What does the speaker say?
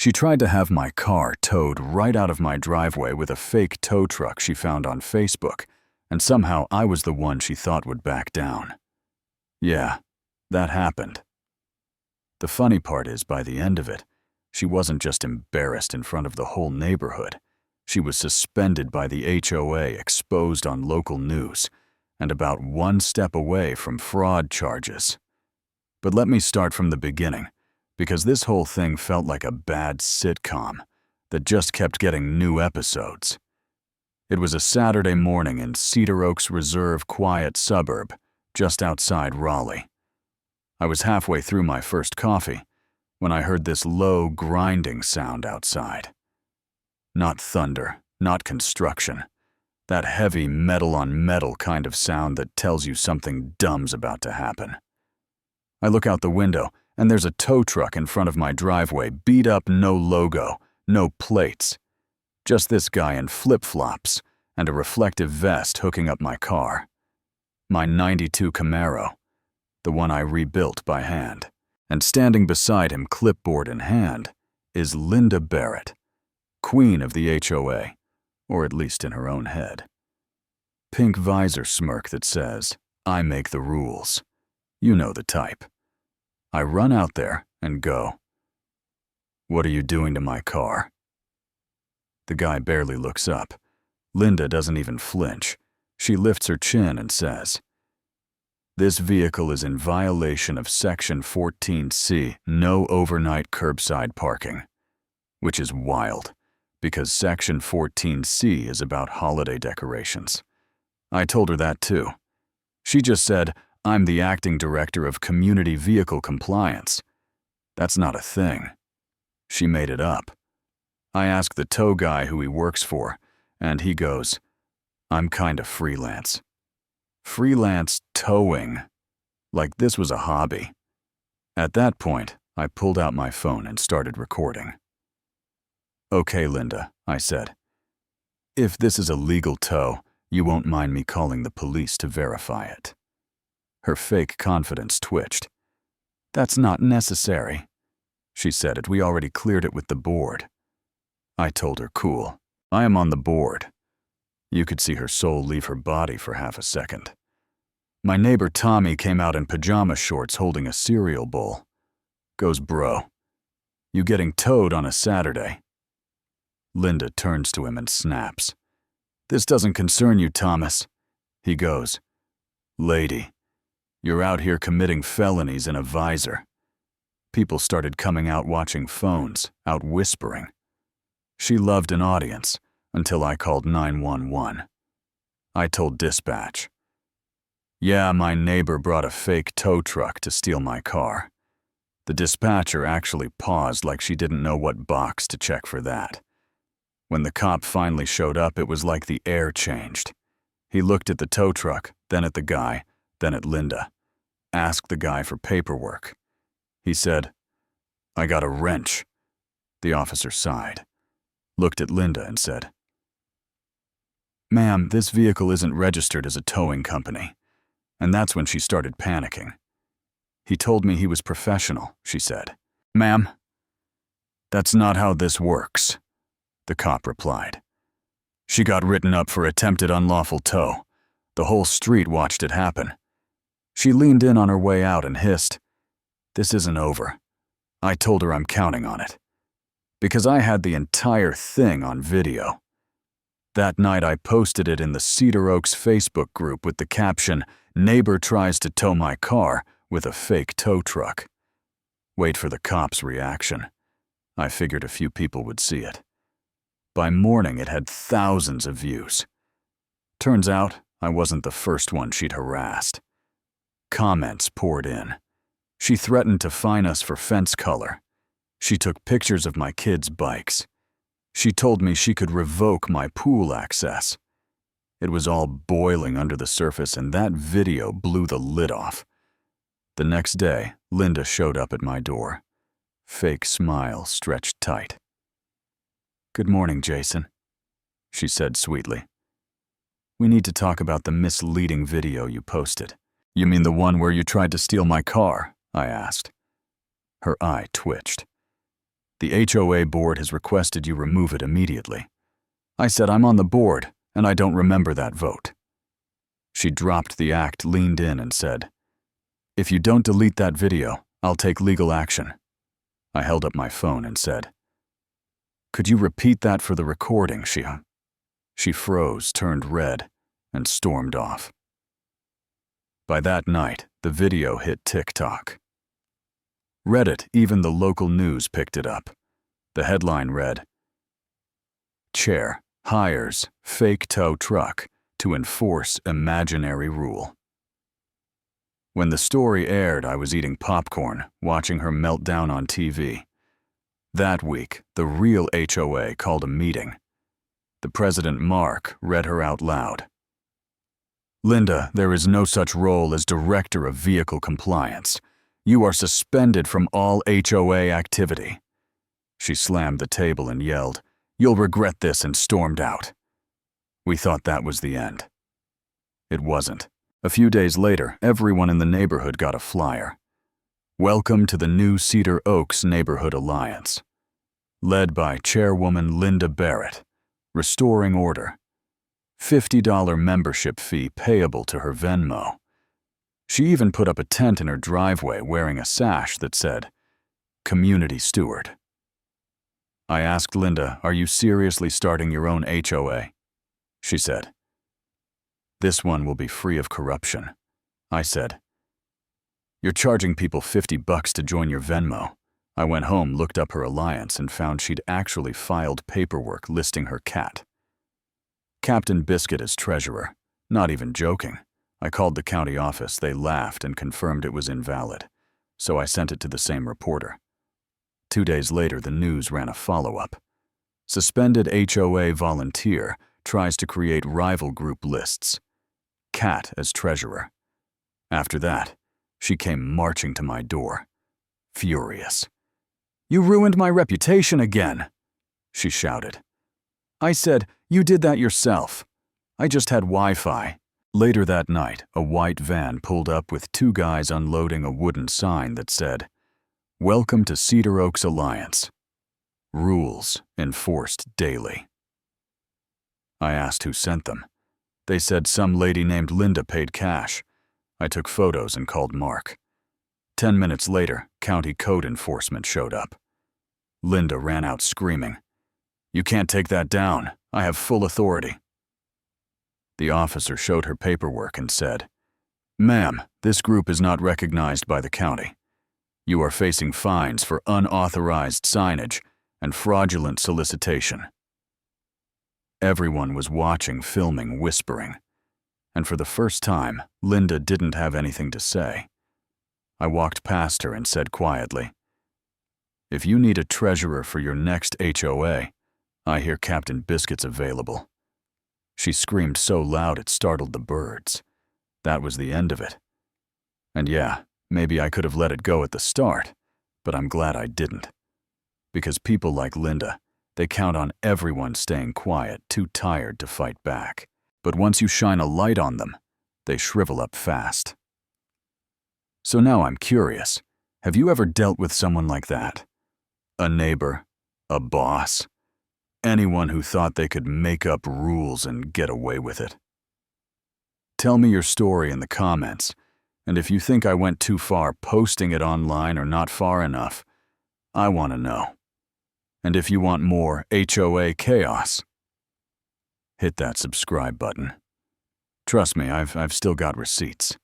She tried to have my car towed right out of my driveway with a fake tow truck she found on Facebook, and somehow I was the one she thought would back down. Yeah, that happened. The funny part is, by the end of it, she wasn't just embarrassed in front of the whole neighborhood. She was suspended by the HOA, exposed on local news, and about one step away from fraud charges. But let me start from the beginning, because this whole thing felt like a bad sitcom that just kept getting new episodes. It was a Saturday morning in Cedar Oaks Reserve quiet suburb, just outside Raleigh. I was halfway through my first coffee when I heard this low, grinding sound outside. Not thunder, not construction. That heavy metal-on-metal kind of sound that tells you something dumb's about to happen. I look out the window, and there's a tow truck in front of my driveway, beat up, no logo, no plates. Just this guy in flip-flops and a reflective vest hooking up my car. My '92 Camaro, the one I rebuilt by hand. And standing beside him, clipboard in hand, is Linda Barrett, queen of the HOA, or at least in her own head. Pink visor smirk that says, "I make the rules." You know the type. I run out there and go, "What are you doing to my car?" The guy barely looks up. Linda doesn't even flinch. She lifts her chin and says, "This vehicle is in violation of Section 14C, no overnight curbside parking," which is wild, because Section 14C is about holiday decorations. I told her that too. She just said, "I'm the acting director of community vehicle compliance." That's not a thing. She made it up. I asked the tow guy who he works for, and he goes, "I'm kinda freelance." Freelance towing. Like this was a hobby. At that point, I pulled out my phone and started recording. "Okay, Linda," I said. "If this is a legal tow, you won't mind me calling the police to verify it." Her fake confidence twitched. "That's not necessary." She said it. "We already cleared it with the board." I told her, "Cool. I am on the board." You could see her soul leave her body for half a second. My neighbor Tommy came out in pajama shorts holding a cereal bowl. Goes, "Bro, you getting towed on a Saturday?" Linda turns to him and snaps. "This doesn't concern you, Thomas." He goes, "Lady, you're out here committing felonies in a visor." People started coming out watching phones, out whispering. She loved an audience until I called 911. I told dispatch. Yeah, my neighbor brought a fake tow truck to steal my car. The dispatcher actually paused like she didn't know what box to check for that. When the cop finally showed up, it was like the air changed. He looked at the tow truck, then at the guy, then at Linda. Asked the guy for paperwork. He said, "I got a wrench." The officer sighed, looked at Linda and said, "Ma'am, this vehicle isn't registered as a towing company." And that's when she started panicking. "He told me he was professional," she said. "Ma'am, that's not how this works," the cop replied. "She got written up for attempted unlawful tow. The whole street watched it happen." She leaned in on her way out and hissed, "This isn't over." I told her I'm counting on it, because I had the entire thing on video. That night I posted it in the Cedar Oaks Facebook group with the caption, "Neighbor tries to tow my car with a fake tow truck." Wait for the cops' reaction. I figured a few people would see it. By morning it had thousands of views. Turns out I wasn't the first one she'd harassed. Comments poured in. She threatened to fine us for fence color. She took pictures of my kids' bikes. She told me she could revoke my pool access. It was all boiling under the surface, and that video blew the lid off. The next day, Linda showed up at my door. Fake smile stretched tight. "Good morning, Jason," she said sweetly. "We need to talk about the misleading video you posted." "You mean the one where you tried to steal my car?" I asked. Her eye twitched. The HOA board has requested you remove it immediately. I said I'm on the board, and I don't remember that vote. She dropped the act, leaned in, and said, "If you don't delete that video, I'll take legal action." I held up my phone and said, "Could you repeat that for the recording, Shia?" She froze, turned red, and stormed off. By that night, the video hit TikTok. Reddit, even the local news picked it up. The headline read, "Chair hires fake tow truck to enforce imaginary rule." When the story aired, I was eating popcorn, watching her melt down on TV. That week, the real HOA called a meeting. The president, Mark, read her out loud. "Linda, there is no such role as Director of Vehicle Compliance. You are suspended from all HOA activity." She slammed the table and yelled, "You'll regret this," and stormed out. We thought that was the end. It wasn't. A few days later, everyone in the neighborhood got a flyer. "Welcome to the new Cedar Oaks Neighborhood Alliance." Led by Chairwoman Linda Barrett. Restoring order. $50 membership fee payable to her Venmo. She even put up a tent in her driveway wearing a sash that said, "Community Steward." I asked Linda, "Are you seriously starting your own HOA?" She said, "This one will be free of corruption." I said, "You're charging people $50 to join your Venmo." I went home, looked up her alliance, and found she'd actually filed paperwork listing her cat. Captain Biscuit as treasurer. Not even joking. I called the county office. They laughed and confirmed it was invalid. So I sent it to the same reporter. 2 days later, the news ran a follow-up. Suspended HOA volunteer tries to create rival group lists. Cat as treasurer. After that, she came marching to my door, furious. "You ruined my reputation again," she shouted. I said, "You did that yourself. I just had Wi-Fi." Later that night, a white van pulled up with 2 guys unloading a wooden sign that said, "Welcome to Cedar Oaks Alliance. Rules enforced daily." I asked who sent them. They said some lady named Linda paid cash. I took photos and called Mark. 10 minutes later, county code enforcement showed up. Linda ran out screaming, "You can't take that down. I have full authority." The officer showed her paperwork and said, "Ma'am, this group is not recognized by the county. You are facing fines for unauthorized signage and fraudulent solicitation." Everyone was watching, filming, whispering. And for the first time, Linda didn't have anything to say. I walked past her and said quietly, "If you need a treasurer for your next HOA, I hear Captain Biscuit's available." She screamed so loud it startled the birds. That was the end of it. And yeah, maybe I could have let it go at the start, but I'm glad I didn't. Because people like Linda, they count on everyone staying quiet, too tired to fight back. But once you shine a light on them, they shrivel up fast. So now I'm curious, have you ever dealt with someone like that? A neighbor? A boss? Anyone who thought they could make up rules and get away with it? Tell me your story in the comments, and if you think I went too far posting it online or not far enough, I want to know. And if you want more HOA chaos, hit that subscribe button. Trust me, I've still got receipts.